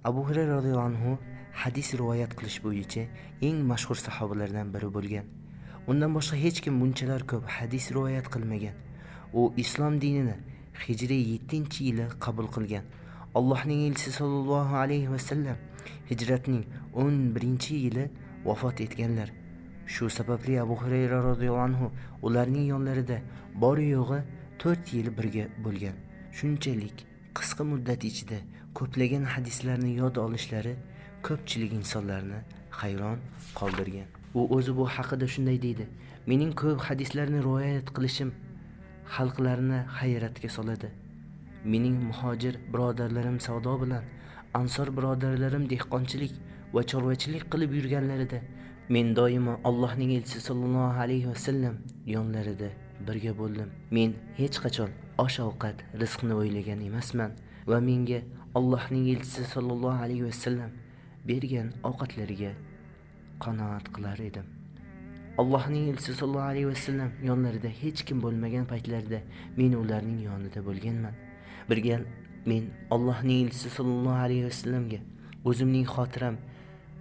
Abu Hurayra radhiyallohu anhu hadis rivoyat qilish bo'yicha eng mashhur sahobalardan biri bo'lgan. Undan boshqa hech kim bunchalar ko'p hadis rivoyat qilmagan. U islom dinini hijriy 7-yili qabul qilgan. Allohning elchisi sollallohu alayhi va sallam hijratning 11-yili vafot etganlar. Shu sababli Abu Hurayra radhiyallohu anhu ularning yonlarida bor yo'g'i 4 yil birga bo'lgan. Shunchalik qisqa muddat ichida ko'plagan hadislarni yod olishlari ko'pchilik insonlarni hayron qoldirgan. U o'zi bu haqida shunday deydi: "Mening ko'p hadislarni rivoyat qilishim xalqlarni hayratga soladi. Mening muhojir birodarlarim savdo bilan, ansor birodarlarim dehqonchilik va chorvachilik qilib yurganlarida men doimo Allohning elchisi sollallohu alayhi va sallam yonlarida birga bo'ldim. Men hech qachon osh-ovqat, rizqni o'ylagan emasman va menga Allohning elchisi sollallohu alayhi va sallam bergan ovqatlariga qanoat qilar edim. Allohning elchisi sollallohu alayhi va sallam yonlarida hech kim bo'lmagan paytlarda men ularning yonida bo'lganman. Birga men Allohning elchisi sollallohu alayhi va sallamga o'zimning xotiram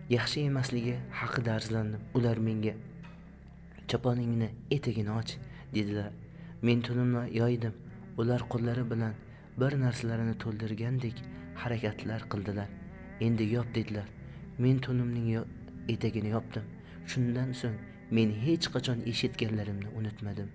yaxshi emasligi haqida arzlandim. Ular menga choponingni etagini och dedilar. Men tunimni yoydim. Ular qo'llari bilan bir narsalarini to'ldirgandek harakatlar qildilar. Endi yop dedilar. Men tunimning etagini yopdim. Shundan so'ng men hech qachon eshitganlarimni unutmadim.